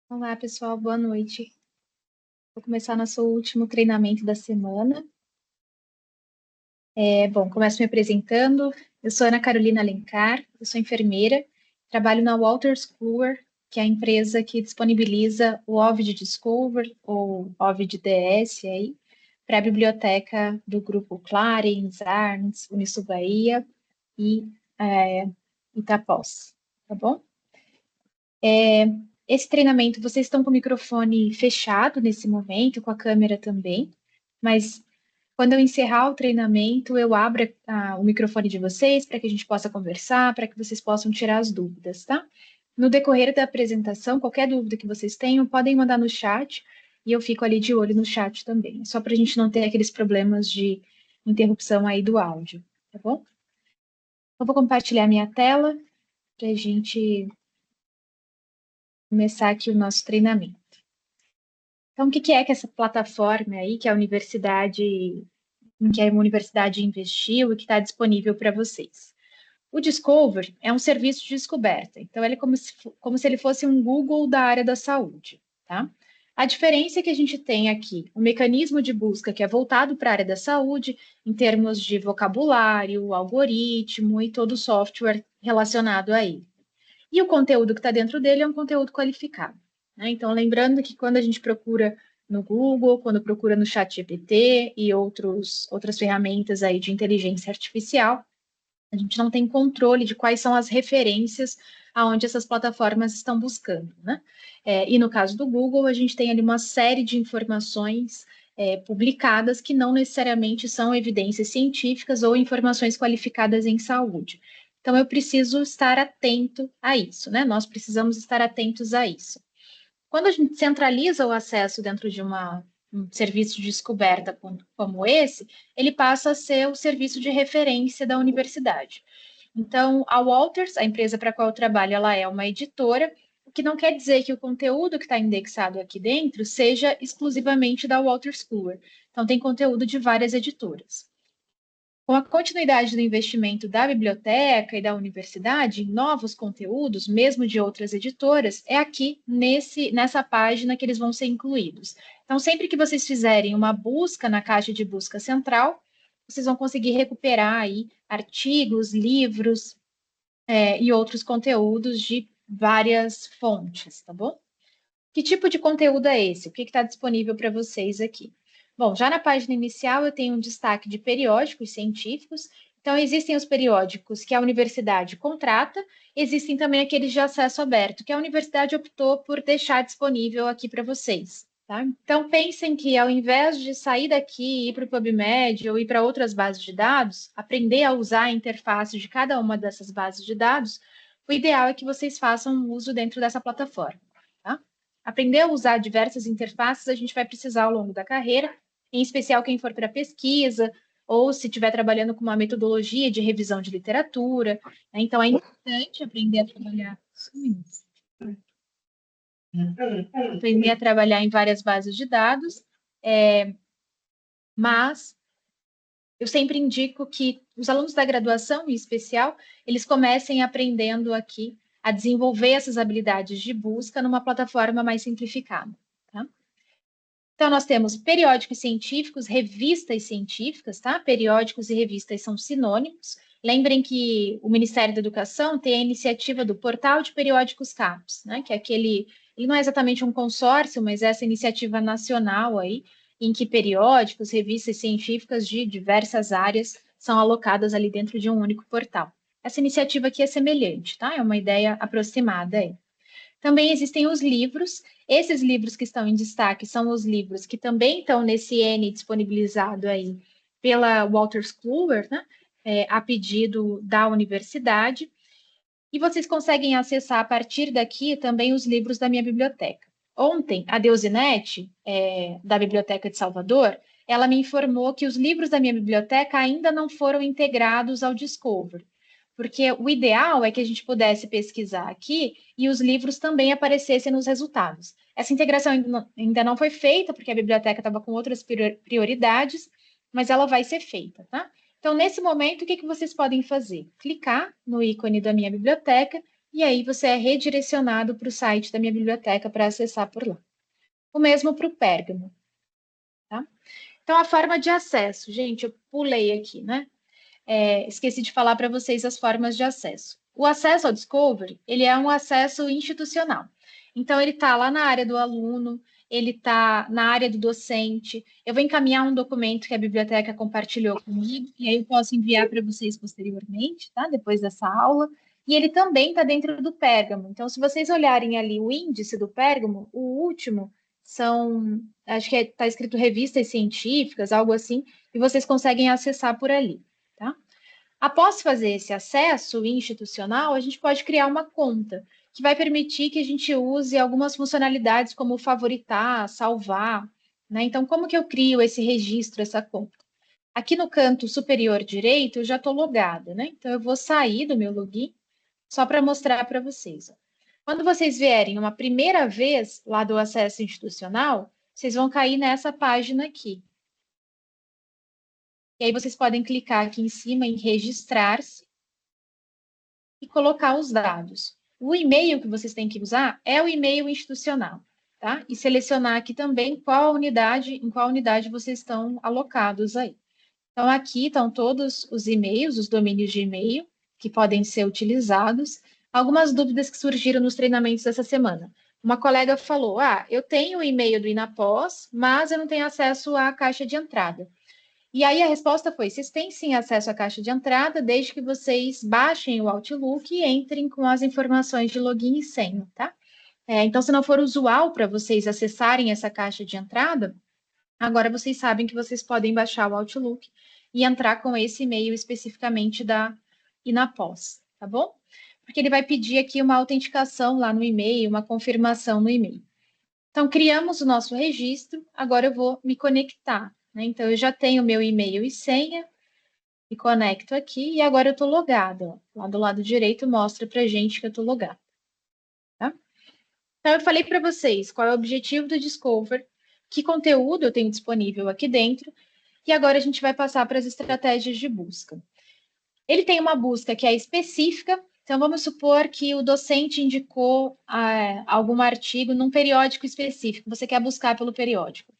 Olá, pessoal, boa noite. Vou começar nosso último treinamento da semana. Bom, começo me apresentando. Eu sou Ana Carolina Alencar, eu sou enfermeira, trabalho na Wolters Kluwer, que é a empresa que disponibiliza o Ovid Discover, ou Ovid DS, aí, para a biblioteca do grupo Clarence, Arns, Unisul Bahia e Itapós, tá bom? Esse treinamento, vocês estão com o microfone fechado nesse momento, com a câmera também, mas quando eu encerrar o treinamento, eu abro o microfone de vocês para que a gente possa conversar, para que vocês possam tirar as dúvidas, tá? No decorrer da apresentação, qualquer dúvida que vocês tenham, podem mandar no chat e eu fico ali de olho no chat também, só para a gente não ter aqueles problemas de interrupção aí do áudio, tá bom? Eu vou compartilhar minha tela para a gente começar aqui o nosso treinamento. Então, o que é que essa plataforma aí, que a universidade, em que a universidade investiu e que está disponível para vocês? O Discover é um serviço de descoberta, então ele é como se ele fosse um Google da área da saúde, tá? A diferença é que a gente tem aqui um mecanismo de busca que é voltado para a área da saúde, em termos de vocabulário, algoritmo e todo o software relacionado a ele. E o conteúdo que está dentro dele é um conteúdo qualificado, né? Então, lembrando que quando a gente procura no Google, quando procura no ChatGPT e outras ferramentas aí de inteligência artificial, a gente não tem controle de quais são as referências aonde essas plataformas estão buscando, né? E no caso do Google, a gente tem ali uma série de informações publicadas que não necessariamente são evidências científicas ou informações qualificadas em saúde. Então, eu preciso estar atento a isso, né? Nós precisamos estar atentos a isso. Quando a gente centraliza o acesso dentro de um serviço de descoberta como esse, ele passa a ser o serviço de referência da universidade. Então, a Walters, a empresa para a qual eu trabalho, ela é uma editora, o que não quer dizer que o conteúdo que está indexado aqui dentro seja exclusivamente da Walters Kluwer. Então, tem conteúdo de várias editoras. Com a continuidade do investimento da biblioteca e da universidade em novos conteúdos, mesmo de outras editoras, é aqui nessa página que eles vão ser incluídos. Então, sempre que vocês fizerem uma busca na caixa de busca central, vocês vão conseguir recuperar aí artigos, livros, e outros conteúdos de várias fontes, tá bom? Que tipo de conteúdo é esse? O que está disponível para vocês aqui? Bom, já na página inicial eu tenho um destaque de periódicos científicos. Então, existem os periódicos que a universidade contrata, existem também aqueles de acesso aberto, que a universidade optou por deixar disponível aqui para vocês. Tá? Então, pensem que ao invés de sair daqui e ir para o PubMed ou ir para outras bases de dados, aprender a usar a interface de cada uma dessas bases de dados, o ideal é que vocês façam uso dentro dessa plataforma. Tá? Aprender a usar diversas interfaces a gente vai precisar ao longo da carreira, em especial quem for para pesquisa, ou se estiver trabalhando com uma metodologia de revisão de literatura. Né? Então, é importante aprender a trabalhar. Aprender a trabalhar em várias bases de dados, mas eu sempre indico que os alunos da graduação, em especial, eles comecem aprendendo aqui a desenvolver essas habilidades de busca numa plataforma mais simplificada. Tá? Então, nós temos periódicos científicos, revistas científicas, tá? Periódicos e revistas são sinônimos. Lembrem que o Ministério da Educação tem a iniciativa do Portal de Periódicos CAPES, né? Que é ele não é exatamente um consórcio, mas é essa iniciativa nacional aí, em que periódicos, revistas científicas de diversas áreas são alocadas ali dentro de um único portal. Essa iniciativa aqui é semelhante, tá? É uma ideia aproximada aí. Também existem os livros. Esses livros que estão em destaque são os livros que também estão nesse N disponibilizado aí pela Wolters Kluwer, né? A pedido da universidade. E vocês conseguem acessar a partir daqui também os livros da minha biblioteca. Ontem, a Deusinete, da Biblioteca de Salvador, ela me informou que os livros da minha biblioteca ainda não foram integrados ao Discover, porque o ideal é que a gente pudesse pesquisar aqui e os livros também aparecessem nos resultados. Essa integração ainda não foi feita, porque a biblioteca estava com outras prioridades, mas ela vai ser feita, tá? Então, nesse momento, o que vocês podem fazer? Clicar no ícone da minha biblioteca e aí você é redirecionado para o site da minha biblioteca para acessar por lá. O mesmo para o Pérgamo, tá? Então, a forma de acesso, gente, eu pulei aqui, né? Esqueci de falar para vocês as formas de acesso. O acesso ao Discovery, ele é um acesso institucional. Então, ele está lá na área do aluno, ele está na área do docente. Eu vou encaminhar um documento que a biblioteca compartilhou comigo, e aí eu posso enviar para vocês posteriormente, tá? Depois dessa aula. E ele também está dentro do Pérgamo. Então, se vocês olharem ali o índice do Pérgamo, o último são, acho que está escrito revistas científicas, algo assim, e vocês conseguem acessar por ali, tá? Após fazer esse acesso institucional, a gente pode criar uma conta, que vai permitir que a gente use algumas funcionalidades como favoritar, salvar, né? Então, como que eu crio esse registro, essa conta? Aqui no canto superior direito, eu já estou logada, né? Então, eu vou sair do meu login, só para mostrar para vocês. Ó. Quando vocês vierem uma primeira vez lá do acesso institucional, vocês vão cair nessa página aqui. E aí vocês podem clicar aqui em cima em registrar-se e colocar os dados. O e-mail que vocês têm que usar é o e-mail institucional, tá? E selecionar aqui também em qual unidade vocês estão alocados aí. Então, aqui estão todos os e-mails, os domínios de e-mail que podem ser utilizados. Algumas dúvidas que surgiram nos treinamentos dessa semana. Uma colega falou: eu tenho o e-mail do Inapós, mas eu não tenho acesso à caixa de entrada. E aí a resposta foi: vocês têm sim acesso à caixa de entrada, desde que vocês baixem o Outlook e entrem com as informações de login e senha, tá? Então, se não for usual para vocês acessarem essa caixa de entrada, agora vocês sabem que vocês podem baixar o Outlook e entrar com esse e-mail especificamente da Inapós, tá bom? Porque ele vai pedir aqui uma autenticação lá no e-mail, uma confirmação no e-mail. Então, criamos o nosso registro, agora eu vou me conectar, né? Então, eu já tenho meu e-mail e senha, me conecto aqui e agora eu estou logada. Ó. Lá do lado direito mostra para gente que eu estou logada. Tá? Então, eu falei para vocês qual é o objetivo do Discover, que conteúdo eu tenho disponível aqui dentro, e agora a gente vai passar para as estratégias de busca. Ele tem uma busca que é específica, então vamos supor que o docente indicou algum artigo num periódico específico, você quer buscar pelo periódico.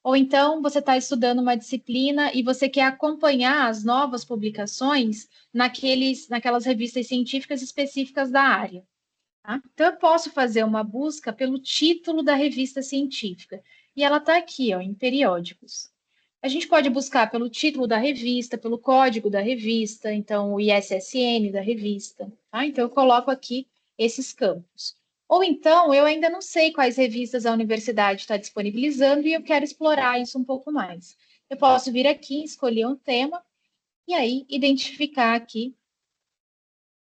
Ou então você está estudando uma disciplina e você quer acompanhar as novas publicações naquelas revistas científicas específicas da área. Tá? Então, eu posso fazer uma busca pelo título da revista científica. E ela está aqui, ó, em periódicos. A gente pode buscar pelo título da revista, pelo código da revista, então o ISSN da revista. Tá? Então, eu coloco aqui esses campos. Ou então, eu ainda não sei quais revistas a universidade está disponibilizando e eu quero explorar isso um pouco mais. Eu posso vir aqui, escolher um tema e aí identificar aqui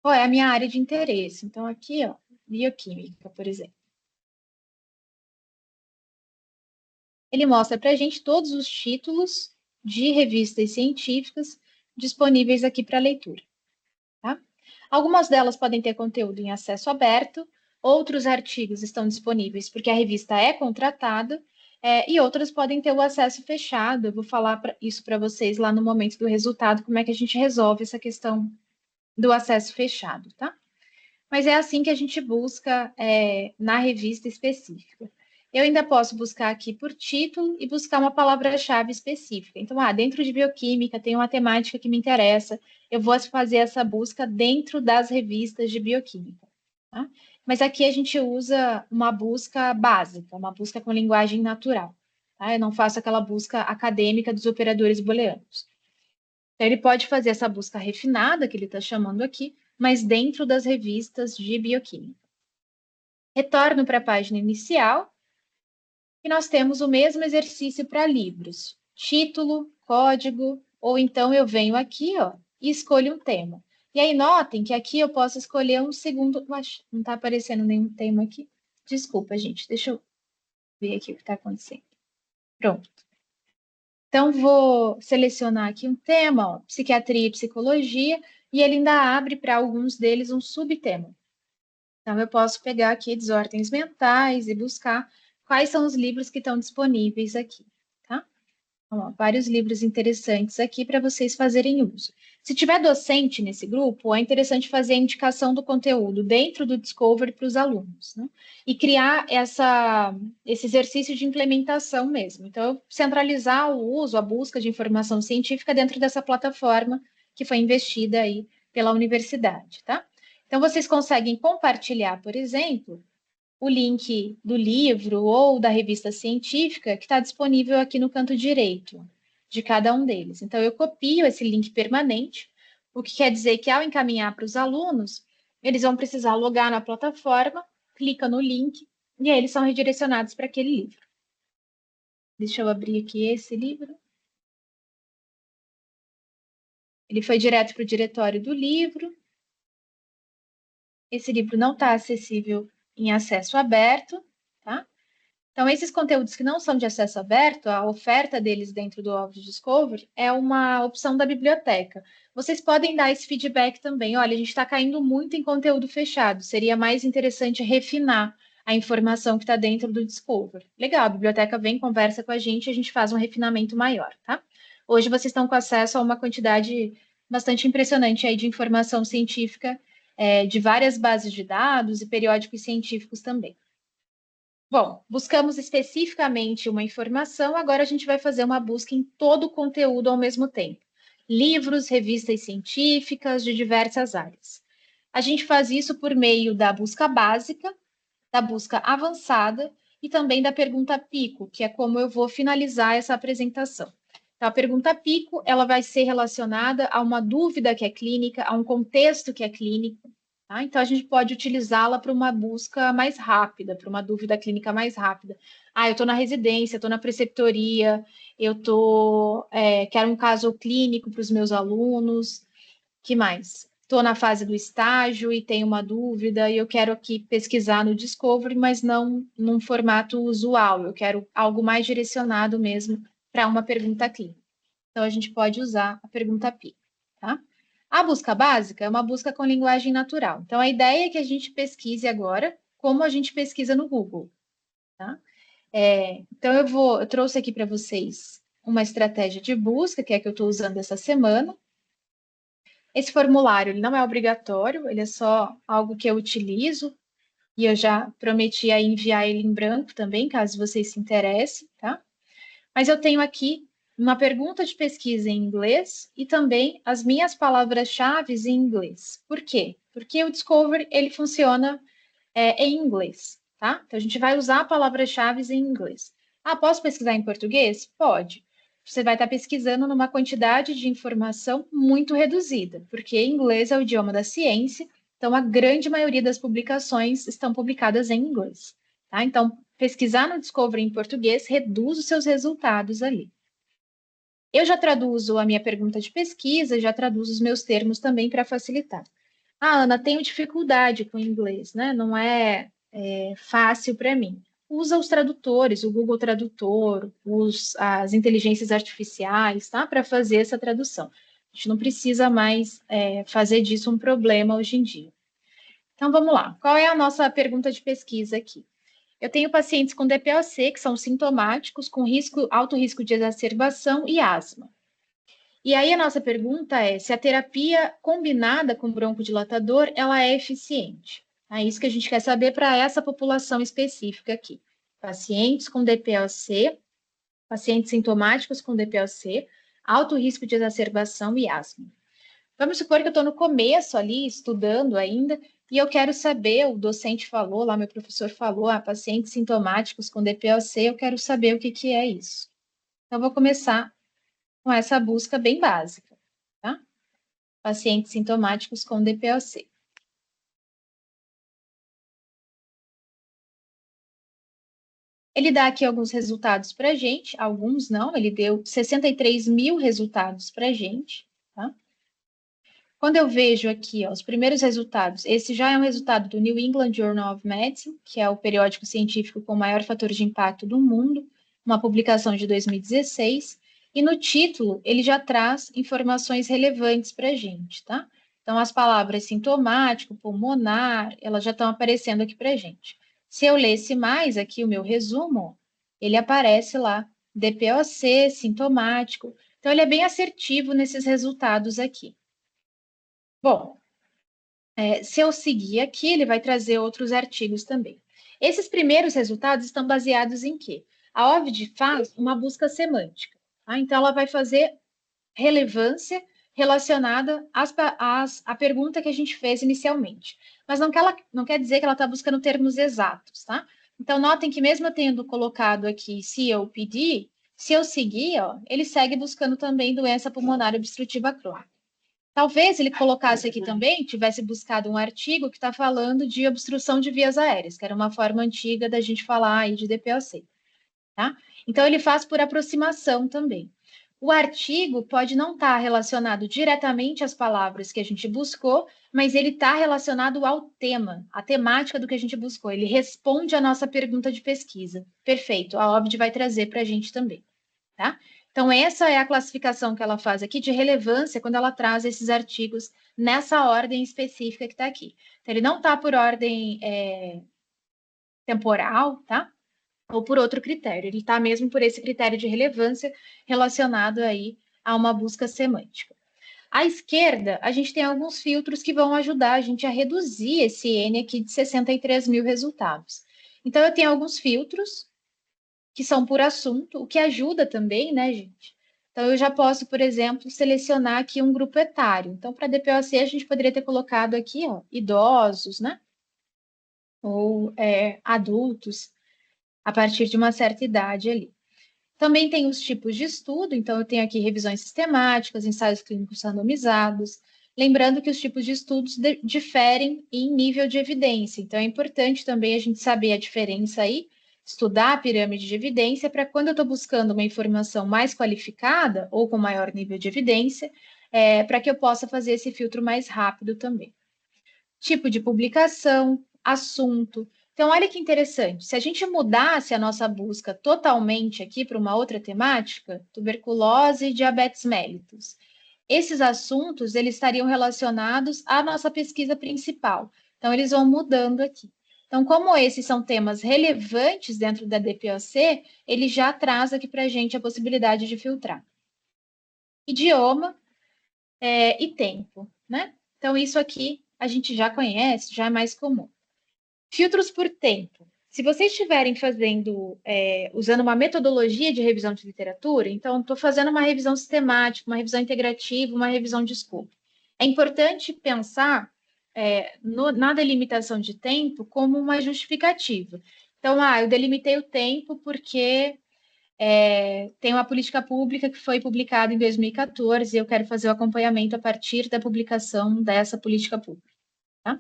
qual é a minha área de interesse. Então, aqui, ó, bioquímica, por exemplo. Ele mostra para a gente todos os títulos de revistas científicas disponíveis aqui para leitura. Tá? Algumas delas podem ter conteúdo em acesso aberto, outros artigos estão disponíveis porque a revista é contratada, e outras podem ter o acesso fechado. Eu vou falar isso para vocês lá no momento do resultado, como é que a gente resolve essa questão do acesso fechado, tá? Mas é assim que a gente busca na revista específica. Eu ainda posso buscar aqui por título e buscar uma palavra-chave específica. Então, dentro de bioquímica tem uma temática que me interessa, eu vou fazer essa busca dentro das revistas de bioquímica. Tá? Mas aqui a gente usa uma busca básica, uma busca com linguagem natural. Tá? Eu não faço aquela busca acadêmica dos operadores booleanos. Então, ele pode fazer essa busca refinada, que ele está chamando aqui, mas dentro das revistas de bioquímica. Retorno para a página inicial e nós temos o mesmo exercício para livros. Título, código, ou então eu venho aqui, ó, e escolho um tema. E aí notem que aqui eu posso escolher um segundo... Mas não está aparecendo nenhum tema aqui. Desculpa, gente, deixa eu ver aqui o que está acontecendo. Pronto. Então, vou selecionar aqui um tema, ó, psiquiatria e psicologia, e ele ainda abre para alguns deles um subtema. Então, eu posso pegar aqui desordens mentais e buscar quais são os livros que estão disponíveis aqui, tá? Então, ó, vários livros interessantes aqui para vocês fazerem uso. Se tiver docente nesse grupo, é interessante fazer a indicação do conteúdo dentro do Discovery para os alunos, né? E criar esse exercício de implementação mesmo. Então, centralizar o uso, a busca de informação científica dentro dessa plataforma que foi investida aí pela universidade, tá? Então, vocês conseguem compartilhar, por exemplo, o link do livro ou da revista científica que está disponível aqui no canto direito de cada um deles. Então, eu copio esse link permanente, o que quer dizer que ao encaminhar para os alunos, eles vão precisar logar na plataforma, clica no link e aí eles são redirecionados para aquele livro. Deixa eu abrir aqui esse livro. Ele foi direto para o diretório do livro. Esse livro não está acessível em acesso aberto, tá? Então, esses conteúdos que não são de acesso aberto, a oferta deles dentro do Office Discovery é uma opção da biblioteca. Vocês podem dar esse feedback também. Olha, a gente está caindo muito em conteúdo fechado. Seria mais interessante refinar a informação que está dentro do Discovery. Legal, a biblioteca vem, conversa com a gente faz um refinamento maior, tá? Hoje vocês estão com acesso a uma quantidade bastante impressionante aí de informação científica, de várias bases de dados e periódicos científicos também. Bom, buscamos especificamente uma informação, agora a gente vai fazer uma busca em todo o conteúdo ao mesmo tempo. Livros, revistas científicas de diversas áreas. A gente faz isso por meio da busca básica, da busca avançada e também da pergunta Pico, que é como eu vou finalizar essa apresentação. Então, a pergunta Pico, ela vai ser relacionada a uma dúvida que é clínica, a um contexto que é clínico, tá? Então, a gente pode utilizá-la para uma busca mais rápida, para uma dúvida clínica mais rápida. Ah, eu estou na residência, estou na preceptoria, quero um caso clínico para os meus alunos, que mais? Estou na fase do estágio e tenho uma dúvida e eu quero aqui pesquisar no Discovery, mas não num formato usual, eu quero algo mais direcionado mesmo para uma pergunta clínica. Então, a gente pode usar a pergunta PI, tá? A busca básica é uma busca com linguagem natural. Então, a ideia é que a gente pesquise agora como a gente pesquisa no Google, tá? Então, eu trouxe aqui para vocês uma estratégia de busca, que é a que eu estou usando essa semana. Esse formulário ele não é obrigatório, ele é só algo que eu utilizo e eu já prometi aí enviar ele em branco também, caso vocês se interessem, tá? Mas eu tenho aqui uma pergunta de pesquisa em inglês e também as minhas palavras-chave em inglês. Por quê? Porque o Discovery ele funciona em inglês, tá? Então a gente vai usar palavras-chave em inglês. Ah, posso pesquisar em português? Pode. Você vai estar pesquisando numa quantidade de informação muito reduzida, porque inglês é o idioma da ciência, então a grande maioria das publicações estão publicadas em inglês, tá? Então, pesquisar no Discovery em português reduz os seus resultados ali. Eu já traduzo a minha pergunta de pesquisa, já traduzo os meus termos também para facilitar. Ah, Ana, tenho dificuldade com o inglês, né? Não é fácil para mim. Usa os tradutores, o Google Tradutor, as inteligências artificiais, tá? Para fazer essa tradução. A gente não precisa mais fazer disso um problema hoje em dia. Então, vamos lá. Qual é a nossa pergunta de pesquisa aqui? Eu tenho pacientes com DPOC, que são sintomáticos, com alto risco de exacerbação e asma. E aí a nossa pergunta é se a terapia combinada com broncodilatador, ela é eficiente. É isso que a gente quer saber para essa população específica aqui. Pacientes com DPOC, pacientes sintomáticos com DPOC, alto risco de exacerbação e asma. Vamos supor que eu estou no começo ali, estudando ainda, e eu quero saber, o docente falou, lá meu professor falou, pacientes sintomáticos com DPOC, eu quero saber o que é isso. Então, eu vou começar com essa busca bem básica, tá? Pacientes sintomáticos com DPOC. Ele dá aqui alguns resultados para a gente, alguns não, ele deu 63 mil resultados para a gente, tá? Quando eu vejo aqui, ó, os primeiros resultados, esse já é um resultado do New England Journal of Medicine, que é o periódico científico com o maior fator de impacto do mundo, uma publicação de 2016, e no título ele já traz informações relevantes para a gente, tá? Então, as palavras sintomático, pulmonar, elas já estão aparecendo aqui para a gente. Se eu lesse mais aqui o meu resumo, ele aparece lá, DPOC, sintomático. Então, ele é bem assertivo nesses resultados aqui. Bom, se eu seguir aqui, ele vai trazer outros artigos também. Esses primeiros resultados estão baseados em quê? A OVD faz uma busca semântica, tá? Então, ela vai fazer relevância relacionada à pergunta que a gente fez inicialmente. Mas não quer dizer que ela está buscando termos exatos, tá? Então, notem que mesmo eu tendo colocado aqui COPD, se eu seguir, ó, ele segue buscando também doença pulmonar obstrutiva crônica. Talvez ele colocasse aqui também, tivesse buscado um artigo que está falando de obstrução de vias aéreas, que era uma forma antiga da gente falar aí de DPOC, tá? Então, ele faz por aproximação também. O artigo pode não estar relacionado diretamente às palavras que a gente buscou, mas ele está relacionado ao tema, à temática do que a gente buscou. Ele responde à nossa pergunta de pesquisa. Perfeito, a OBD vai trazer para a gente também, tá? Então, essa é a classificação que ela faz aqui de relevância quando ela traz esses artigos nessa ordem específica que está aqui. Então, ele não está por ordem temporal, tá? Ou por outro critério. Ele está mesmo por esse critério de relevância relacionado aí a uma busca semântica. À esquerda, a gente tem alguns filtros que vão ajudar a gente a reduzir esse N aqui de 63 mil resultados. Então, eu tenho alguns filtros que são por assunto, o que ajuda também, né, gente? Então, eu já posso, por exemplo, selecionar aqui um grupo etário. Então, para DPOC, a gente poderia ter colocado aqui, ó, idosos, né? Ou adultos, a partir de uma certa idade ali. Também tem os tipos de estudo, então eu tenho aqui revisões sistemáticas, ensaios clínicos randomizados. Lembrando que os tipos de estudos diferem em nível de evidência, então é importante também a gente saber a diferença aí, estudar a pirâmide de evidência, para quando eu estou buscando uma informação mais qualificada ou com maior nível de evidência, para que eu possa fazer esse filtro mais rápido também. Tipo de publicação, assunto. Então, olha que interessante. Se a gente mudasse a nossa busca totalmente aqui para uma outra temática, tuberculose e diabetes mellitus, esses assuntos eles estariam relacionados à nossa pesquisa principal. Então, eles vão mudando aqui. Então, como esses são temas relevantes dentro da DPOC, ele já traz aqui para a gente a possibilidade de filtrar. Idioma e tempo, né? Então, isso aqui a gente já conhece, já é mais comum. Filtros por tempo. Se vocês estiverem fazendo, usando uma metodologia de revisão de literatura, então estou fazendo uma revisão sistemática, uma revisão integrativa, uma revisão de escopo. É importante pensar na delimitação de tempo como uma justificativa. Então, eu delimitei o tempo porque tem uma política pública que foi publicada em 2014 e eu quero fazer o acompanhamento a partir da publicação dessa política pública. Tá?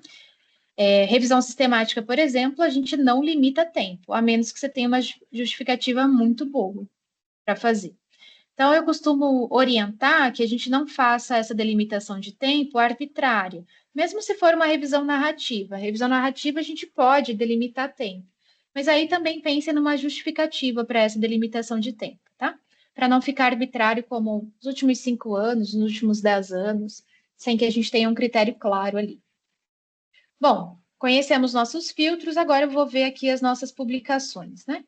Revisão sistemática, por exemplo, a gente não limita tempo, a menos que você tenha uma justificativa muito boa para fazer. Então, eu costumo orientar que a gente não faça essa delimitação de tempo arbitrária, mesmo se for uma revisão narrativa. Revisão narrativa, a gente pode delimitar tempo, mas aí também pense numa justificativa para essa delimitação de tempo, tá? Para não ficar arbitrário como nos últimos 5 anos, nos últimos 10 anos, sem que a gente tenha um critério claro ali. Bom, conhecemos nossos filtros, agora eu vou ver aqui as nossas publicações, né?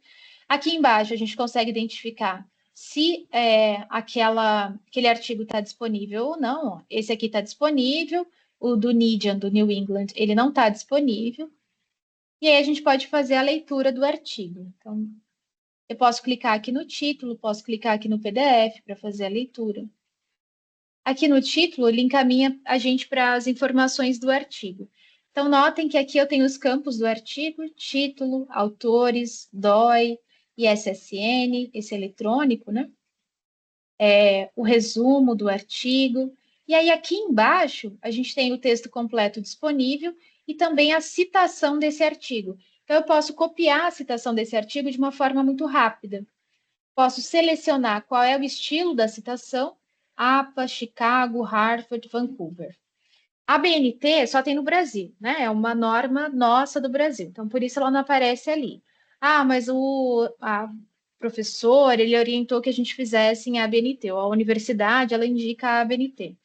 Aqui embaixo a gente consegue identificar se aquele artigo está disponível ou não. Ó. Esse aqui está disponível, o do NEJM, do New England, ele não está disponível. E aí a gente pode fazer a leitura do artigo. Então, eu posso clicar aqui no título, posso clicar aqui no PDF para fazer a leitura. Aqui no título, ele encaminha a gente para as informações do artigo. Então, notem que aqui eu tenho os campos do artigo, título, autores, DOI, ISSN, esse eletrônico, né? O resumo do artigo. E aí, aqui embaixo, a gente tem o texto completo disponível e também a citação desse artigo. Então, eu posso copiar a citação desse artigo de uma forma muito rápida. Posso selecionar qual é o estilo da citação, APA, Chicago, Harvard, Vancouver. A BNT só tem no Brasil, né? É uma norma nossa do Brasil, então por isso ela não aparece ali. Mas a professor, ele orientou que a gente fizesse em ABNT, ou a universidade, ela indica a ABNT.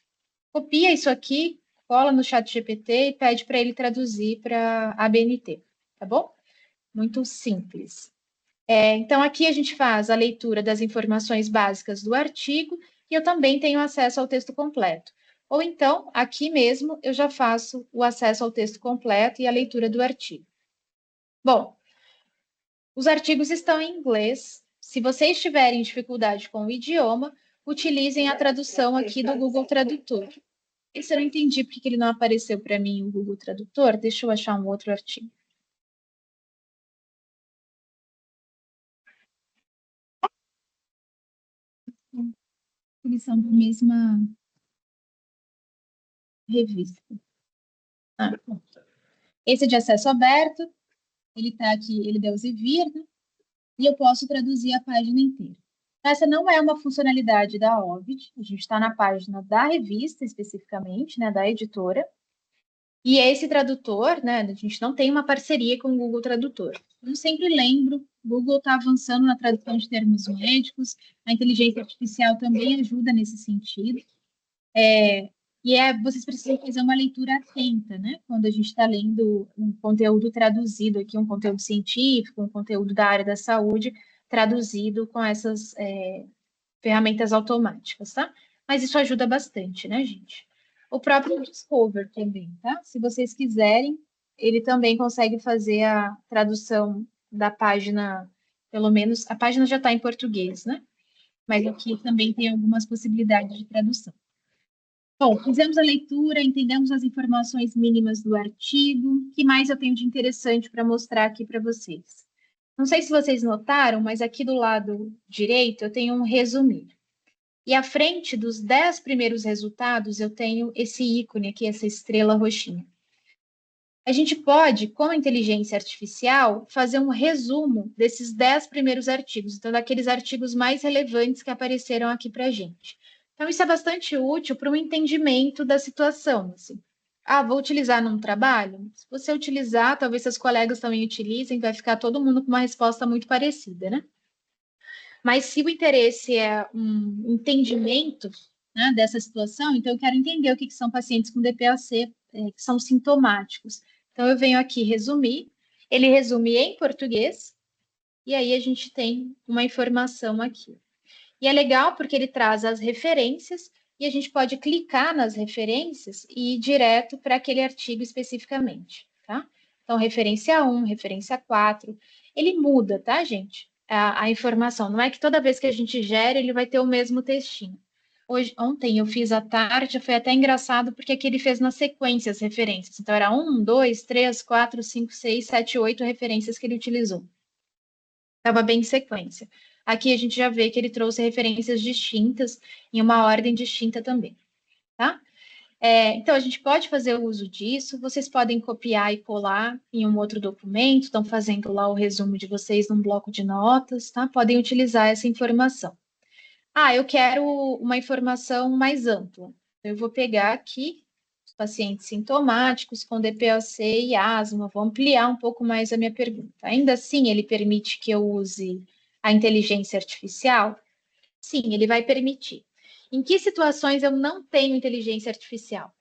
Copia isso aqui, cola no chat GPT e pede para ele traduzir para ABNT, tá bom? Muito simples. Então, aqui a gente faz a leitura das informações básicas do artigo e eu também tenho acesso ao texto completo. Ou então, aqui mesmo, eu já faço o acesso ao texto completo e a leitura do artigo. Bom, os artigos estão em inglês. Se vocês tiverem dificuldade com o idioma, utilizem a tradução aqui do Google Tradutor. Esse eu não entendi porque ele não apareceu para mim o Google Tradutor. Deixa eu achar um outro artigo. Eles são da mesma revista. Bom. Esse é de acesso aberto, ele está aqui, ele deu Elsevier, né? E eu posso traduzir a página inteira. Essa não é uma funcionalidade da Ovid, a gente está na página da revista especificamente, né, da editora. E esse tradutor, né, a gente não tem uma parceria com o Google Tradutor. Eu sempre lembro, o Google está avançando na tradução de termos médicos, a inteligência artificial também ajuda nesse sentido. Vocês precisam fazer uma leitura atenta, né? Quando a gente está lendo um conteúdo traduzido aqui, um conteúdo científico, um conteúdo da área da saúde, traduzido com essas ferramentas automáticas, tá? Mas isso ajuda bastante, né, gente? O próprio Discover também, tá? Se vocês quiserem, ele também consegue fazer a tradução da página, pelo menos, a página já está em português, né? Mas aqui também tem algumas possibilidades de tradução. Bom, fizemos a leitura, entendemos as informações mínimas do artigo. O que mais eu tenho de interessante para mostrar aqui para vocês? Não sei se vocês notaram, mas aqui do lado direito eu tenho um resumir. E à frente dos 10 primeiros resultados, eu tenho esse ícone aqui, essa estrela roxinha. A gente pode, com a inteligência artificial, fazer um resumo desses 10 primeiros artigos, então, daqueles artigos mais relevantes que apareceram aqui para a gente. Então, isso é bastante útil para um entendimento da situação. Assim. Vou utilizar num trabalho? Se você utilizar, talvez seus colegas também utilizem, vai ficar todo mundo com uma resposta muito parecida, né? Mas se o interesse é um entendimento, né, dessa situação, então eu quero entender o que são pacientes com DPOC, que são sintomáticos. Então eu venho aqui resumir, ele resume em português, e aí a gente tem uma informação aqui. E é legal porque ele traz as referências, e a gente pode clicar nas referências e ir direto para aquele artigo especificamente, tá? Então, referência 1, referência 4, ele muda, tá, gente? A informação. Não é que toda vez que a gente gera, ele vai ter o mesmo textinho. Ontem eu fiz à tarde, foi até engraçado, porque aqui ele fez na sequência as referências. Então, era 1, 2, 3, 4, 5, 6, 7, 8 referências que ele utilizou. Estava bem em sequência. Aqui a gente já vê que ele trouxe referências distintas, em uma ordem distinta também, tá? Então, a gente pode fazer o uso disso, vocês podem copiar e colar em um outro documento, estão fazendo lá o resumo de vocês num bloco de notas, tá? Podem utilizar essa informação. Eu quero uma informação mais ampla. Eu vou pegar aqui os pacientes sintomáticos com DPOC e asma, vou ampliar um pouco mais a minha pergunta. Ainda assim, ele permite que eu use a inteligência artificial? Sim, ele vai permitir. Em que situações eu não tenho inteligência artificial?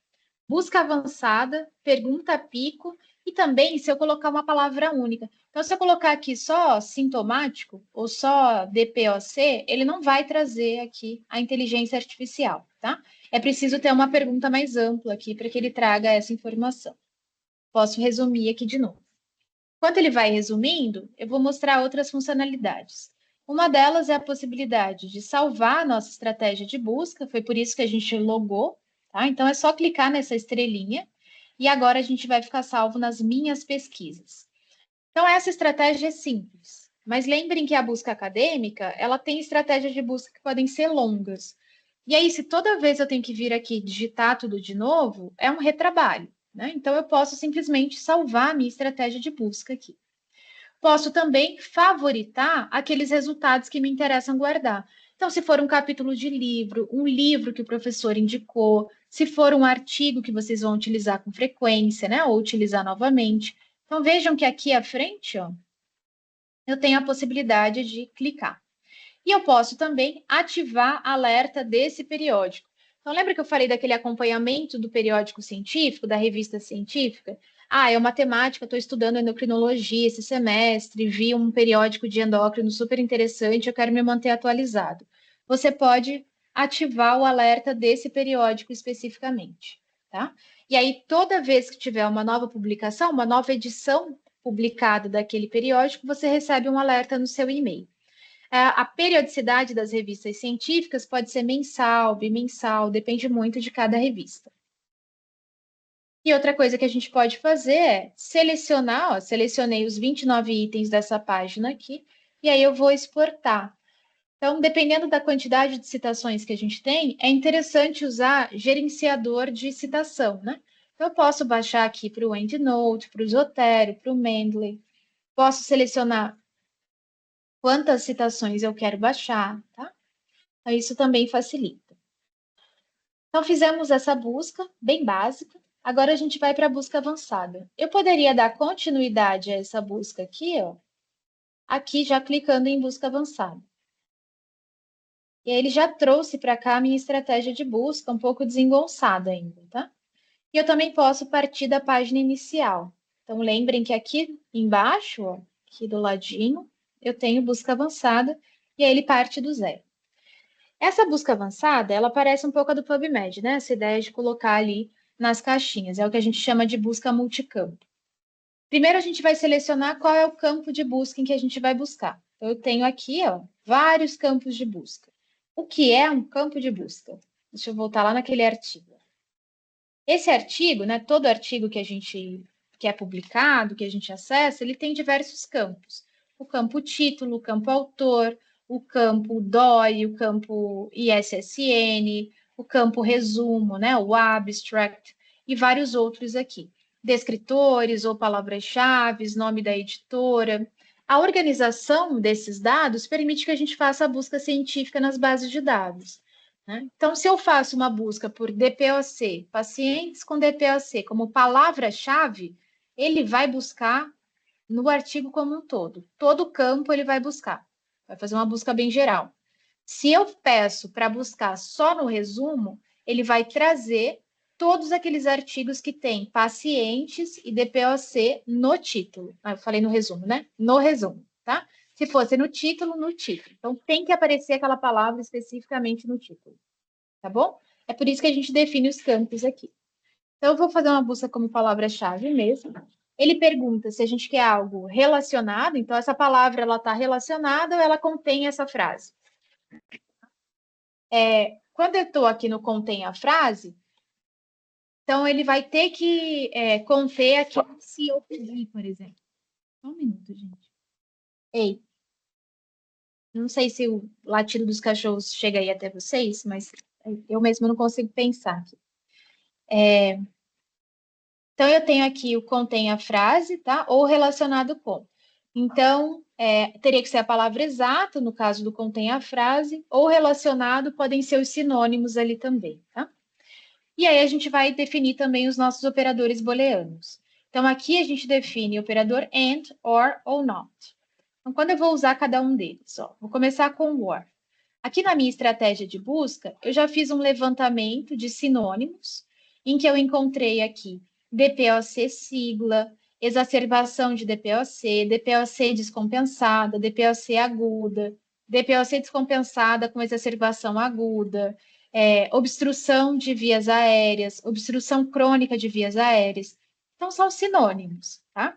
Busca avançada, pergunta pico e também se eu colocar uma palavra única. Então, se eu colocar aqui só sintomático ou só DPOC, ele não vai trazer aqui a inteligência artificial, tá? É preciso ter uma pergunta mais ampla aqui para que ele traga essa informação. Posso resumir aqui de novo. Enquanto ele vai resumindo, eu vou mostrar outras funcionalidades. Uma delas é a possibilidade de salvar a nossa estratégia de busca, foi por isso que a gente logou, tá? Então é só clicar nessa estrelinha e agora a gente vai ficar salvo nas minhas pesquisas. Então essa estratégia é simples, mas lembrem que a busca acadêmica, ela tem estratégias de busca que podem ser longas. E aí, se toda vez eu tenho que vir aqui digitar tudo de novo, é um retrabalho, né? Então eu posso simplesmente salvar a minha estratégia de busca aqui. Posso também favoritar aqueles resultados que me interessam guardar. Então, se for um capítulo de livro, um livro que o professor indicou, se for um artigo que vocês vão utilizar com frequência, né, ou utilizar novamente. Então, vejam que aqui à frente, ó, eu tenho a possibilidade de clicar. E eu posso também ativar alerta desse periódico. Então, lembra que eu falei daquele acompanhamento do periódico científico, da revista científica? É uma temática, estou estudando endocrinologia esse semestre, vi um periódico de endócrino super interessante, eu quero me manter atualizado. Você pode ativar o alerta desse periódico especificamente, tá? E aí, toda vez que tiver uma nova publicação, uma nova edição publicada daquele periódico, você recebe um alerta no seu e-mail. A periodicidade das revistas científicas pode ser mensal, bimensal, depende muito de cada revista. E outra coisa que a gente pode fazer é selecionar, ó, selecionei os 29 itens dessa página aqui, e aí eu vou exportar. Então, dependendo da quantidade de citações que a gente tem, é interessante usar gerenciador de citação, né? Então, eu posso baixar aqui para o EndNote, para o Zotero, para o Mendeley. Posso selecionar quantas citações eu quero baixar, tá? Então, isso também facilita. Então, fizemos essa busca bem básica. Agora, a gente vai para a busca avançada. Eu poderia dar continuidade a essa busca aqui, ó. Aqui, já clicando em busca avançada. E aí ele já trouxe para cá a minha estratégia de busca, um pouco desengonçada ainda, tá? E eu também posso partir da página inicial. Então, lembrem que aqui embaixo, ó, aqui do ladinho, eu tenho busca avançada, e aí ele parte do zero. Essa busca avançada, ela parece um pouco a do PubMed, né? Essa ideia de colocar ali nas caixinhas, é o que a gente chama de busca multicampo. Primeiro, a gente vai selecionar qual é o campo de busca em que a gente vai buscar. Então, eu tenho aqui, ó, vários campos de busca. O que é um campo de busca? Deixa eu voltar lá naquele artigo. Esse artigo, né, todo artigo que é publicado, que a gente acessa, ele tem diversos campos. O campo título, o campo autor, o campo DOI, o campo ISSN, o campo resumo, né, o abstract e vários outros aqui. Descritores ou palavras-chave, nome da editora. A organização desses dados permite que a gente faça a busca científica nas bases de dados. Né? Então, se eu faço uma busca por DPOC, pacientes com DPOC, como palavra-chave, ele vai buscar no artigo como um todo. Todo campo ele vai buscar. Vai fazer uma busca bem geral. Se eu peço para buscar só no resumo, ele vai trazer todos aqueles artigos que têm pacientes e DPOC no título. Eu falei no resumo, né? No resumo, tá? Se fosse no título, no título. Então, tem que aparecer aquela palavra especificamente no título, tá bom? É por isso que a gente define os campos aqui. Então, eu vou fazer uma busca como palavra-chave mesmo. Ele pergunta se a gente quer algo relacionado, então essa palavra ela está relacionada ou ela contém essa frase. Quando eu estou aqui no contém a frase, então ele vai ter que conter aquilo se eu pedir, por exemplo. Só um minuto, gente. Ei, não sei se o latido dos cachorros chega aí até vocês, mas eu mesmo não consigo pensar aqui. Então, eu tenho aqui o contém a frase, tá? Ou relacionado com. Então, teria que ser a palavra exata, no caso do contém a frase, ou relacionado, podem ser os sinônimos ali também, tá? E aí, a gente vai definir também os nossos operadores booleanos. Então, aqui a gente define o operador and, or ou not. Então, quando eu vou usar cada um deles? Ó, vou começar com o or. Aqui na minha estratégia de busca, eu já fiz um levantamento de sinônimos, em que eu encontrei aqui DPOC sigla, exacerbação de DPOC, DPOC descompensada, DPOC aguda, DPOC descompensada com exacerbação aguda, obstrução de vias aéreas, obstrução crônica de vias aéreas. Então, são sinônimos, tá?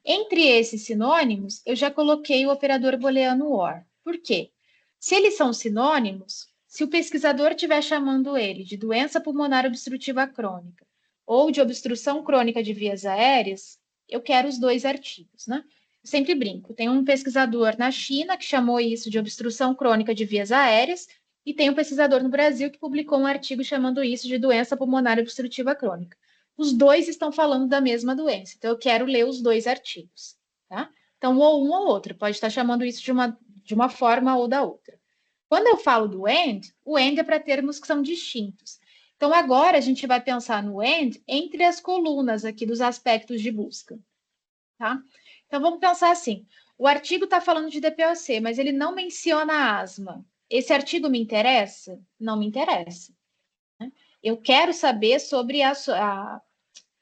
Entre esses sinônimos, eu já coloquei o operador booleano OR. Por quê? Se eles são sinônimos, se o pesquisador estiver chamando ele de doença pulmonar obstrutiva crônica ou de obstrução crônica de vias aéreas, eu quero os dois artigos, né? Eu sempre brinco. Tem um pesquisador na China que chamou isso de obstrução crônica de vias aéreas e tem um pesquisador no Brasil que publicou um artigo chamando isso de doença pulmonar obstrutiva crônica. Os dois estão falando da mesma doença, então eu quero ler os dois artigos, tá? Então, ou um ou outro, pode estar chamando isso de uma forma ou da outra. Quando eu falo do AND, o AND é para termos que são distintos. Então, agora a gente vai pensar no AND entre as colunas aqui dos aspectos de busca, tá? Então, vamos pensar assim, o artigo está falando de DPOC, mas ele não menciona asma. Esse artigo me interessa? Não me interessa. Né? Eu quero saber sobre a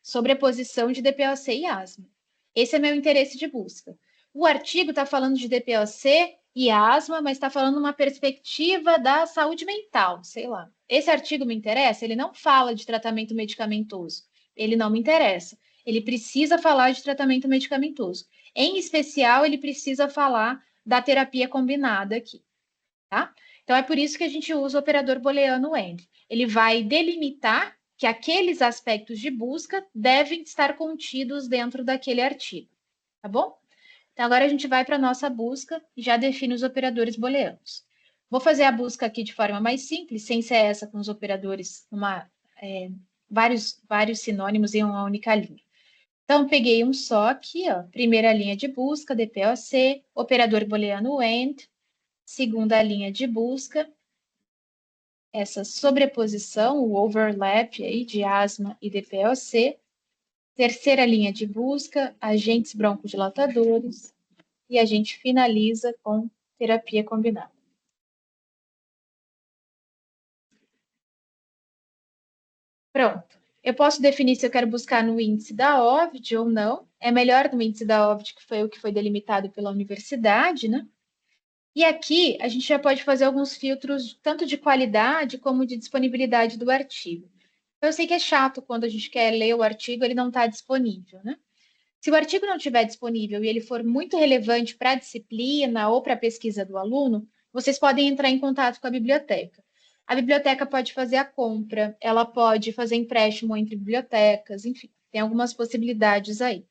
sobreposição de DPOC e asma. Esse é meu interesse de busca. O artigo está falando de DPOC e asma, mas está falando uma perspectiva da saúde mental, sei lá. Esse artigo me interessa? Ele não fala de tratamento medicamentoso. Ele não me interessa. Ele precisa falar de tratamento medicamentoso. Em especial, ele precisa falar da terapia combinada aqui, tá? Então, é por isso que a gente usa o operador booleano-AND. Ele vai delimitar que aqueles aspectos de busca devem estar contidos dentro daquele artigo, tá bom? Então, agora a gente vai para a nossa busca e já define os operadores booleanos. Vou fazer a busca aqui de forma mais simples, sem ser essa com os operadores, vários sinônimos em uma única linha. Então, peguei um só aqui, ó, primeira linha de busca, DPoC, operador booleano AND, segunda linha de busca, essa sobreposição, o overlap aí de asma e DPoC, terceira linha de busca, agentes broncodilatadores, e a gente finaliza com terapia combinada. Pronto. Eu posso definir se eu quero buscar no índice da OVD ou não. É melhor no índice da OVD, que foi o que foi delimitado pela universidade, né? E aqui a gente já pode fazer alguns filtros, tanto de qualidade como de disponibilidade do artigo. Eu sei que é chato quando a gente quer ler o artigo, ele não está disponível, né? Se o artigo não estiver disponível e ele for muito relevante para a disciplina ou para a pesquisa do aluno, vocês podem entrar em contato com a biblioteca. A biblioteca pode fazer a compra, ela pode fazer empréstimo entre bibliotecas, enfim, tem algumas possibilidades aí.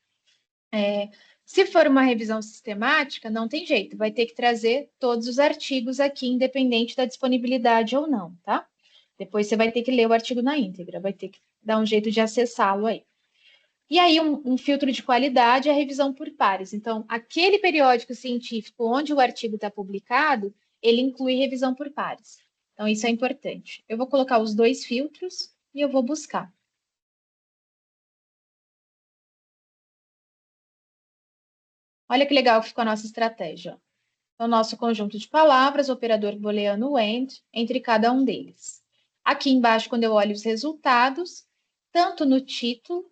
Se for uma revisão sistemática, não tem jeito, vai ter que trazer todos os artigos aqui, independente da disponibilidade ou não, tá? Depois você vai ter que ler o artigo na íntegra, vai ter que dar um jeito de acessá-lo aí. E aí, um filtro de qualidade é a revisão por pares. Então, aquele periódico científico onde o artigo está publicado, ele inclui revisão por pares. Então, isso é importante. Eu vou colocar os dois filtros e eu vou buscar. Olha que legal que ficou a nossa estratégia. O nosso conjunto de palavras, operador booleano AND, entre cada um deles. Aqui embaixo, quando eu olho os resultados, tanto no título,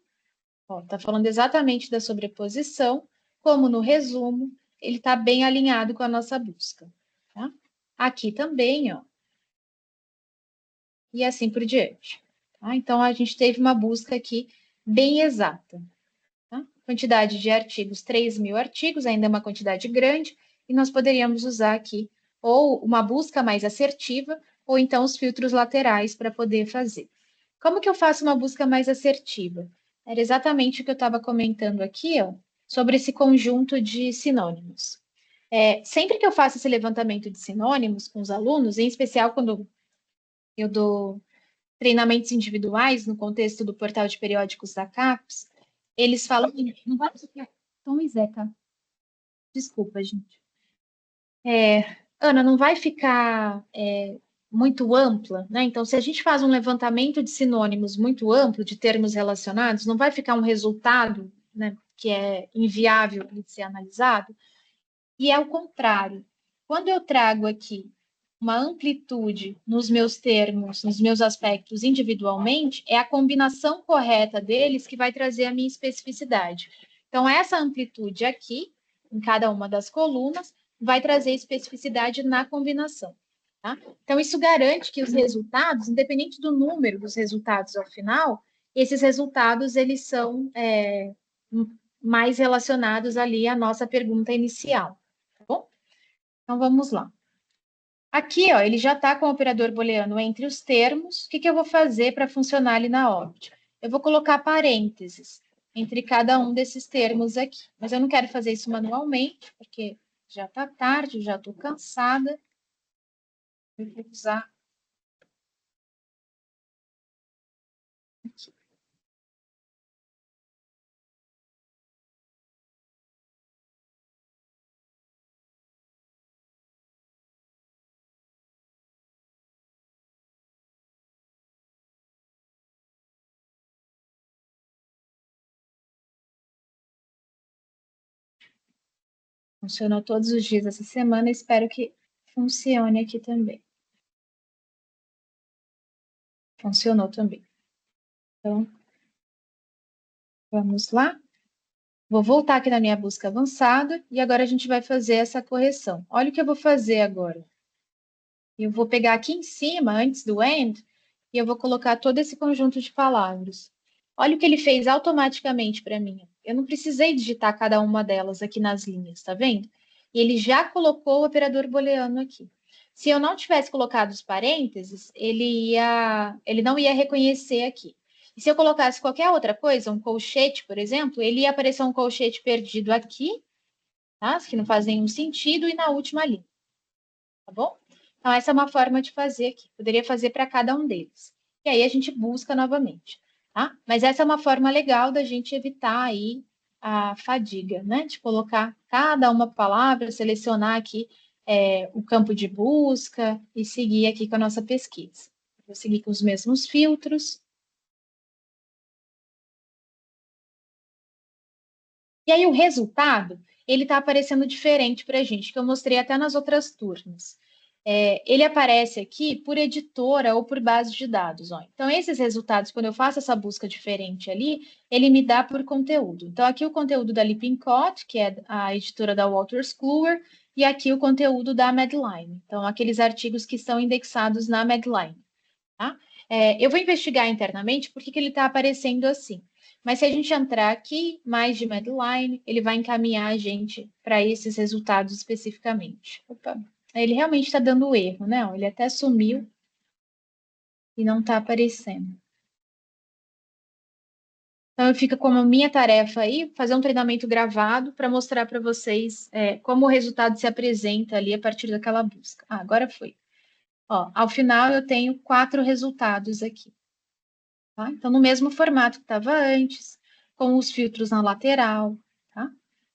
está falando exatamente da sobreposição, como no resumo, ele está bem alinhado com a nossa busca. Tá? Aqui também, ó, e assim por diante. Tá? Então, a gente teve uma busca aqui bem exata. Tá? Quantidade de artigos, 3.000 artigos, ainda é uma quantidade grande, e nós poderíamos usar aqui ou uma busca mais assertiva, ou então os filtros laterais para poder fazer. Como que eu faço uma busca mais assertiva? Era exatamente o que eu estava comentando aqui, ó, sobre esse conjunto de sinônimos. Sempre que eu faço esse levantamento de sinônimos com os alunos, em especial quando eu dou treinamentos individuais no contexto do portal de periódicos da CAPES, eles falam, não vai ficar. Tom e Zeca, desculpa, gente. Ana, não vai ficar muito ampla, né? Então, se a gente faz um levantamento de sinônimos muito amplo, de termos relacionados, não vai ficar um resultado, né, que é inviável de ser analisado. E é o contrário. Quando eu trago aqui uma amplitude nos meus termos, nos meus aspectos individualmente, é a combinação correta deles que vai trazer a minha especificidade. Então, essa amplitude aqui, em cada uma das colunas, vai trazer especificidade na combinação. Tá? Então, isso garante que os resultados, independente do número dos resultados ao final, esses resultados eles são mais relacionados ali à nossa pergunta inicial. Tá bom? Então, vamos lá. Aqui, ó, ele já está com o operador booleano entre os termos. O que, que eu vou fazer para funcionar ali na OBJ? Eu vou colocar parênteses entre cada um desses termos aqui. Mas eu não quero fazer isso manualmente, porque já está tarde, já estou cansada. Eu vou usar aqui. Funcionou todos os dias essa semana, espero que funcione aqui também. Funcionou também. Então, vamos lá. Vou voltar aqui na minha busca avançada e agora a gente vai fazer essa correção. Olha o que eu vou fazer agora. Eu vou pegar aqui em cima, antes do AND, e eu vou colocar todo esse conjunto de palavras. Olha o que ele fez automaticamente para mim. Eu não precisei digitar cada uma delas aqui nas linhas, tá vendo? E ele já colocou o operador booleano aqui. Se eu não tivesse colocado os parênteses, ele não ia reconhecer aqui. E se eu colocasse qualquer outra coisa, um colchete, por exemplo, ele ia aparecer um colchete perdido aqui, tá? Que não faz nenhum sentido, e na última linha, tá bom? Então, essa é uma forma de fazer aqui. Poderia fazer para cada um deles. E aí a gente busca novamente, tá? Mas essa é uma forma legal da gente evitar aí a fadiga, né? De colocar cada uma palavra, selecionar aqui o campo de busca e seguir aqui com a nossa pesquisa. Vou seguir com os mesmos filtros. E aí o resultado, ele está aparecendo diferente para a gente, que eu mostrei até nas outras turmas. Ele aparece aqui por editora ou por base de dados. Ó. Então, esses resultados, quando eu faço essa busca diferente ali, ele me dá por conteúdo. Então, aqui o conteúdo da Lippincott, que é a editora da Wolters Kluwer, e aqui o conteúdo da Medline. Então, aqueles artigos que estão indexados na Medline. Tá? Eu vou investigar internamente por que ele está aparecendo assim. Mas se a gente entrar aqui, mais de Medline, ele vai encaminhar a gente para esses resultados especificamente. Opa, ele realmente está dando erro, né? Ele até sumiu e não está aparecendo. Então, fica como minha tarefa aí, fazer um treinamento gravado para mostrar para vocês como o resultado se apresenta ali a partir daquela busca. Ah, agora foi. Ó, ao final, eu tenho 4 resultados aqui. Tá? Então, no mesmo formato que estava antes, com os filtros na lateral, tá?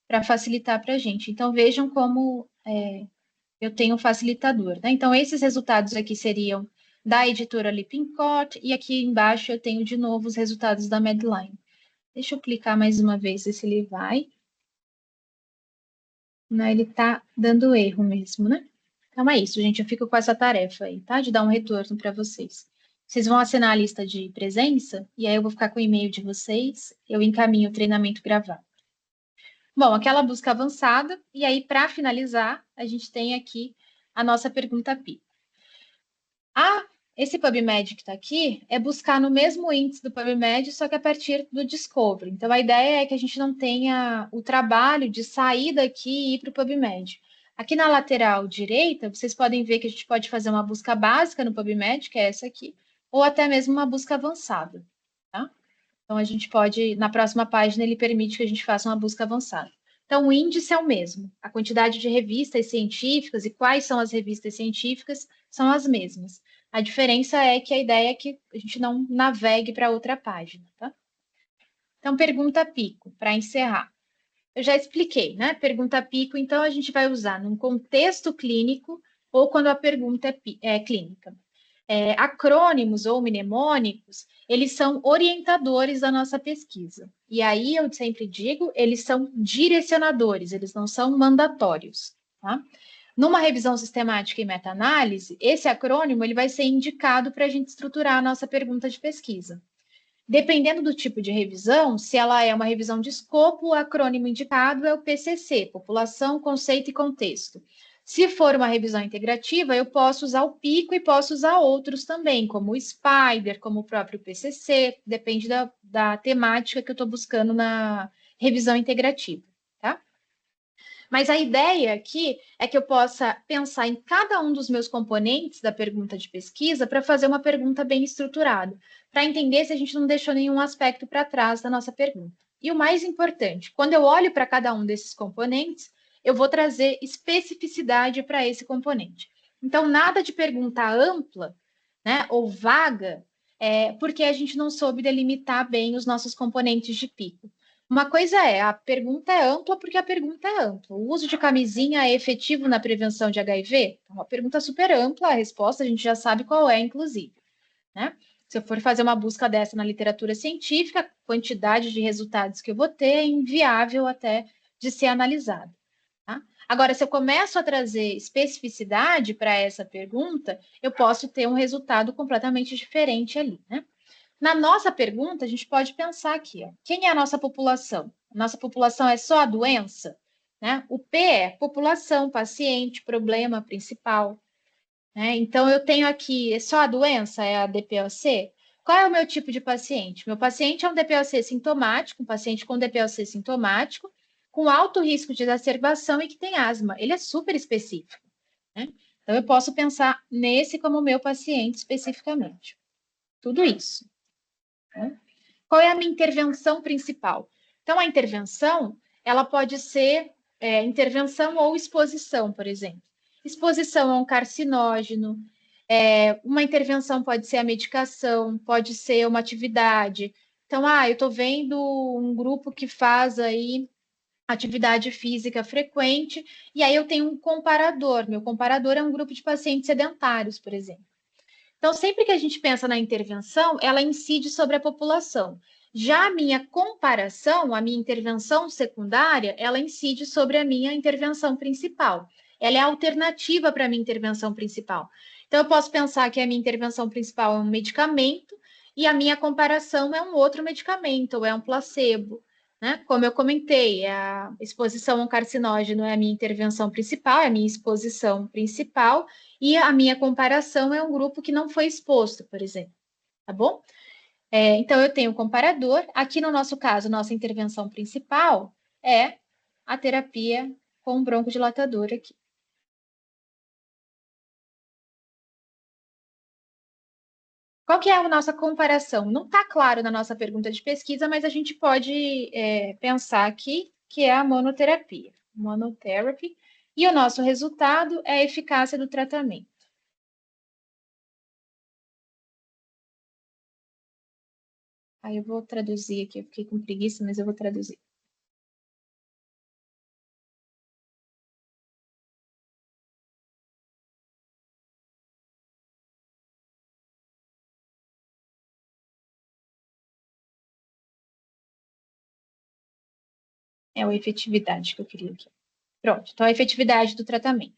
Para facilitar para a gente. Então, vejam como eu tenho um facilitador, né? Então, esses resultados aqui seriam da editora Lippincott, e aqui embaixo eu tenho de novo os resultados da Medline. Deixa eu clicar mais uma vez, ver se ele vai. Não, ele está dando erro mesmo, né? Então é isso, gente. Eu fico com essa tarefa aí, tá? De dar um retorno para vocês. Vocês vão assinar a lista de presença e aí eu vou ficar com o e-mail de vocês, eu encaminho o treinamento gravado. Bom, aquela busca avançada, e aí, para finalizar, a gente tem aqui a nossa pergunta PI. Esse PubMed que está aqui é buscar no mesmo índice do PubMed, só que a partir do Discovery. Então, a ideia é que a gente não tenha o trabalho de sair daqui e ir para o PubMed. Aqui na lateral direita, vocês podem ver que a gente pode fazer uma busca básica no PubMed, que é essa aqui, ou até mesmo uma busca avançada, tá? Então, a gente pode, na próxima página, ele permite que a gente faça uma busca avançada. Então, o índice é o mesmo. A quantidade de revistas científicas e quais são as revistas científicas são as mesmas. A diferença é que a ideia é que a gente não navegue para outra página, tá? Então, pergunta pico, para encerrar. Eu já expliquei, né? Pergunta pico, então, a gente vai usar num contexto clínico ou quando a pergunta é clínica. Acrônimos ou mnemônicos, eles são orientadores da nossa pesquisa. E aí, eu sempre digo, eles são direcionadores, eles não são mandatórios, tá? Numa revisão sistemática e meta-análise, esse acrônimo ele vai ser indicado para a gente estruturar a nossa pergunta de pesquisa. Dependendo do tipo de revisão, se ela é uma revisão de escopo, o acrônimo indicado é o PCC, População, Conceito e Contexto. Se for uma revisão integrativa, eu posso usar o PICO e posso usar outros também, como o SPIDER, como o próprio PCC, depende da temática que eu estou buscando na revisão integrativa, tá? Mas a ideia aqui é que eu possa pensar em cada um dos meus componentes da pergunta de pesquisa para fazer uma pergunta bem estruturada, para entender se a gente não deixou nenhum aspecto para trás da nossa pergunta. E o mais importante, quando eu olho para cada um desses componentes, eu vou trazer especificidade para esse componente. Então, nada de pergunta ampla, né, ou vaga, porque a gente não soube delimitar bem os nossos componentes de pico. Uma coisa a pergunta é ampla porque a pergunta é ampla. O uso de camisinha é efetivo na prevenção de HIV? É uma pergunta super ampla, a resposta a gente já sabe qual é, inclusive, né? Se eu for fazer uma busca dessa na literatura científica, a quantidade de resultados que eu vou ter é inviável até de ser analisada. Tá? Agora, se eu começo a trazer especificidade para essa pergunta, eu posso ter um resultado completamente diferente ali, né? Na nossa pergunta, a gente pode pensar aqui, ó, quem é a nossa população? A nossa população é só a doença? Né? O P é população, paciente, problema principal. Né? Então, eu tenho aqui, é só a doença, é a DPOC? Qual é o meu tipo de paciente? Meu paciente é um DPOC sintomático, um paciente com DPOC sintomático, com alto risco de exacerbação e que tem asma. Ele é super específico. Né? Então, eu posso pensar nesse como meu paciente especificamente. Tudo isso. Né? Qual é a minha intervenção principal? Então, a intervenção, ela pode ser intervenção ou exposição, por exemplo. Exposição a um carcinógeno, uma intervenção pode ser a medicação, pode ser uma atividade. Então, eu estou vendo um grupo que faz aí atividade física frequente, e aí eu tenho um comparador. Meu comparador é um grupo de pacientes sedentários, por exemplo. Então, sempre que a gente pensa na intervenção, ela incide sobre a população. Já a minha comparação, a minha intervenção secundária, ela incide sobre a minha intervenção principal. Ela é alternativa para a minha intervenção principal. Então, eu posso pensar que a minha intervenção principal é um medicamento e a minha comparação é um outro medicamento, ou é um placebo. Né? Como eu comentei, a exposição ao carcinógeno é a minha intervenção principal, é a minha exposição principal, e a minha comparação é um grupo que não foi exposto, por exemplo, tá bom? Então, eu tenho um comparador. Aqui no nosso caso, nossa intervenção principal é a terapia com broncodilatador aqui. Qual que é a nossa comparação? Não está claro na nossa pergunta de pesquisa, mas a gente pode pensar aqui que é a monoterapia. Monotherapy. E o nosso resultado é a eficácia do tratamento. Aí eu vou traduzir aqui, eu fiquei com preguiça, mas eu vou traduzir. É a efetividade que eu queria aqui. Pronto, então a efetividade do tratamento.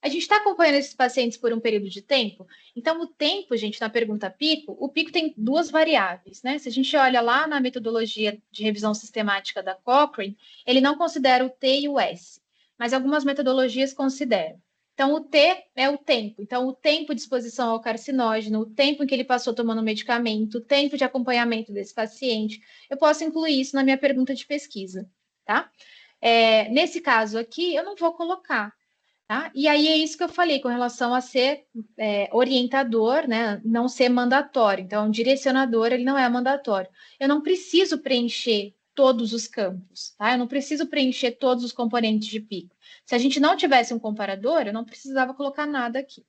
A gente está acompanhando esses pacientes por um período de tempo, então o tempo, gente, na pergunta pico, o pico tem duas variáveis, né? Se a gente olha lá na metodologia de revisão sistemática da Cochrane, ele não considera o T e o S, mas algumas metodologias consideram. Então, o T é o tempo. Então, o tempo de exposição ao carcinógeno, o tempo em que ele passou tomando medicamento, o tempo de acompanhamento desse paciente. Eu posso incluir isso na minha pergunta de pesquisa, tá? Nesse caso aqui, eu não vou colocar, tá? E aí é isso que eu falei com relação a ser orientador, né? Não ser mandatório. Então, um direcionador, ele não é mandatório. Eu não preciso preencher todos os campos, tá? Eu não preciso preencher todos os componentes de pico. Se a gente não tivesse um comparador, eu não precisava colocar nada aqui.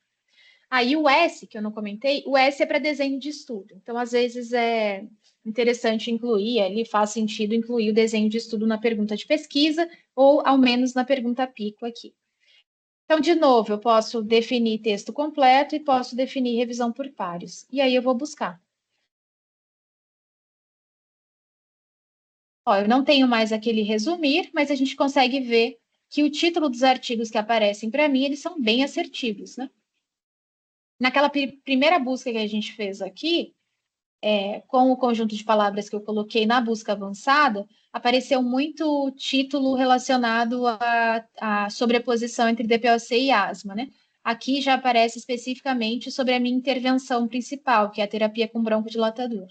Aí o S, que eu não comentei, o S é para desenho de estudo. Então, às vezes é interessante incluir, ali faz sentido incluir o desenho de estudo na pergunta de pesquisa, ou ao menos na pergunta pico aqui. Então, de novo, eu posso definir texto completo e posso definir revisão por pares. E aí eu vou buscar. Ó, eu não tenho mais aquele resumir, mas a gente consegue ver que o título dos artigos que aparecem para mim, eles são bem assertivos, né? Naquela primeira busca que a gente fez aqui, com o conjunto de palavras que eu coloquei na busca avançada, apareceu muito título relacionado à sobreposição entre DPOC e asma, né? Aqui já aparece especificamente sobre a minha intervenção principal, que é a terapia com broncodilatador.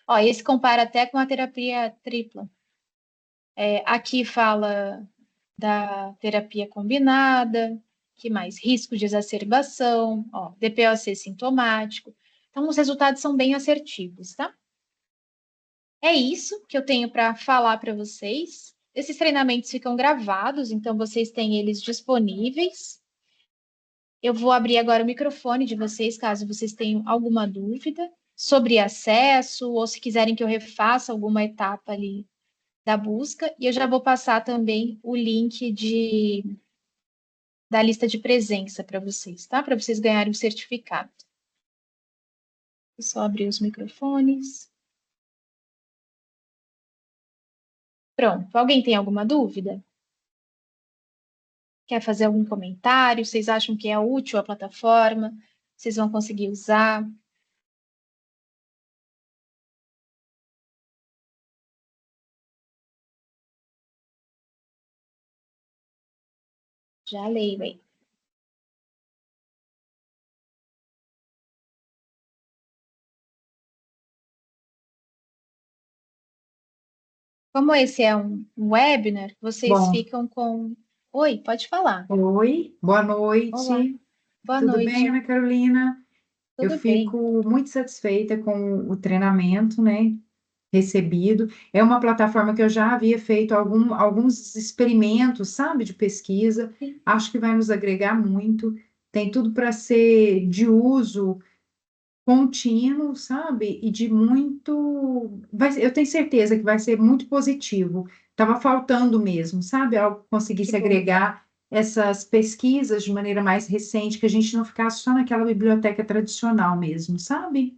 Ó, esse compara até com a terapia tripla. Aqui fala da terapia combinada, que mais? Risco de exacerbação, ó, DPOC sintomático. Então, os resultados são bem assertivos, tá? É isso que eu tenho para falar para vocês. Esses treinamentos ficam gravados, então vocês têm eles disponíveis. Eu vou abrir agora o microfone de vocês, caso vocês tenham alguma dúvida sobre acesso, ou se quiserem que eu refaça alguma etapa ali da busca. E eu já vou passar também o link da lista de presença para vocês, tá? Para vocês ganharem o certificado. Vou só abrir os microfones. Pronto. Alguém tem alguma dúvida? Quer fazer algum comentário? Vocês acham que é útil a plataforma? Vocês vão conseguir usar? Já leio aí. Como esse é um webinar, vocês Bom, ficam com... Oi, pode falar. oi, boa Olá, noite. boa Tudo bem, noite. Ana Carolina? Eu Tudo bem? fico muito satisfeita com o treinamento, né, recebido. É uma plataforma que eu já havia feito alguns experimentos, sabe, de pesquisa. Sim, Acho que vai nos agregar muito. Tem tudo para ser de uso contínuo, sabe? E de muito. Eu tenho certeza que vai ser muito positivo. Estava faltando mesmo, sabe? Algo que que conseguisse bom. agregar essas pesquisas de maneira mais recente, que a gente não ficasse só naquela biblioteca tradicional mesmo, sabe?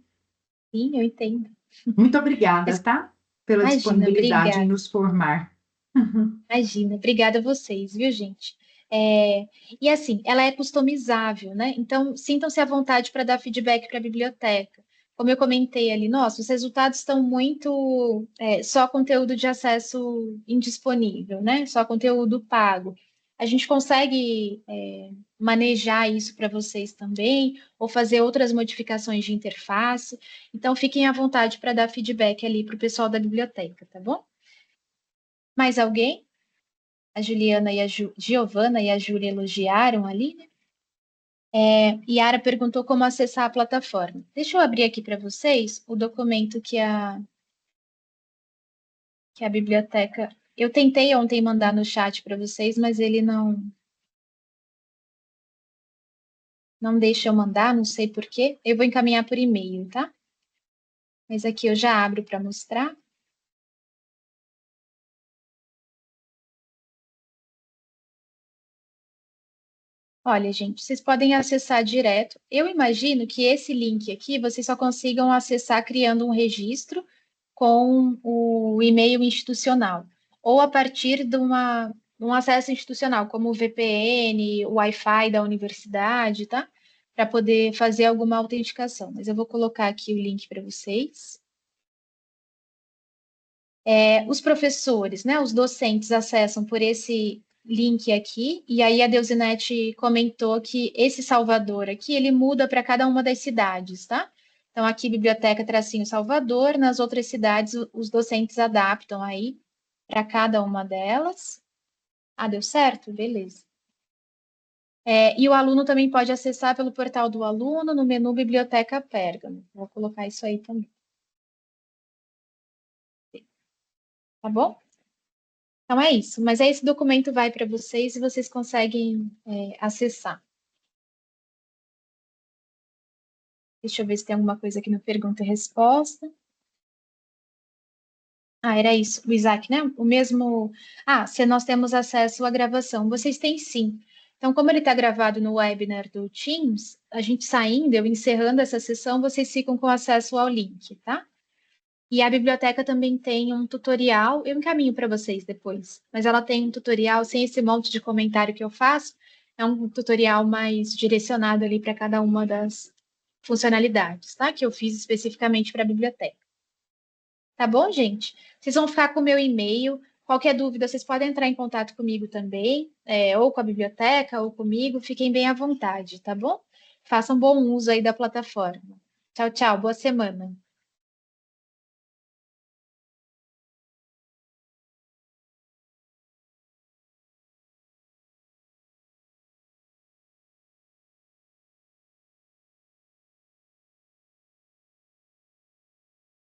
Sim, eu entendo. Muito obrigada, Mas, tá? Pela imagina, disponibilidade em obrigada. nos formar. Imagina, obrigada a vocês, viu, gente? E assim, ela é customizável, né? Então, sintam-se à vontade para dar feedback para a biblioteca. Como eu comentei ali, nossa, os resultados estão muito só conteúdo de acesso indisponível, né? Só conteúdo pago. A gente consegue manejar isso para vocês também, ou fazer outras modificações de interface. Então, fiquem à vontade para dar feedback ali para o pessoal da biblioteca, tá bom? Mais alguém? A Juliana e a Giovana e a Júlia elogiaram ali, né? Yara perguntou como acessar a plataforma. Deixa eu abrir aqui para vocês o documento que a biblioteca. Eu tentei ontem mandar no chat para vocês, mas ele não deixa eu mandar, não sei por quê. Eu vou encaminhar por e-mail, tá? Mas aqui eu já abro para mostrar. Olha, gente, vocês podem acessar direto. Eu imagino que esse link aqui vocês só consigam acessar criando um registro com o e-mail institucional, ou a partir um acesso institucional, como o VPN, o Wi-Fi da universidade, tá? Para poder fazer alguma autenticação. Mas eu vou colocar aqui o link para vocês. Os professores, né, os docentes acessam por esse link aqui, e aí a Deusinete comentou que esse Salvador aqui, ele muda para cada uma das cidades, tá? Então, aqui, Biblioteca Tracinho Salvador, nas outras cidades, os docentes adaptam aí para cada uma delas. Ah, deu certo? Beleza. E o aluno também pode acessar pelo portal do aluno no menu Biblioteca Pérgamo. Vou colocar isso aí também, tá bom? Então é isso, mas aí esse documento vai para vocês e vocês conseguem acessar. Deixa eu ver se tem alguma coisa aqui no pergunta e resposta. Ah, era isso, o Isaac, né? O mesmo. Ah, se nós temos acesso à gravação. Vocês têm sim. Então, como ele está gravado no webinar do Teams, a gente saindo, eu encerrando essa sessão, vocês ficam com acesso ao link, tá? E a biblioteca também tem um tutorial, eu encaminho para vocês depois, mas ela tem um tutorial sem esse monte de comentário que eu faço, é um tutorial mais direcionado ali para cada uma das funcionalidades, tá? Que eu fiz especificamente para a biblioteca. Tá bom, gente? Vocês vão ficar com o meu e-mail. Qualquer dúvida, vocês podem entrar em contato comigo também, ou com a biblioteca, ou comigo. Fiquem bem à vontade, tá bom? Façam bom uso aí da plataforma. Tchau, tchau. Boa semana.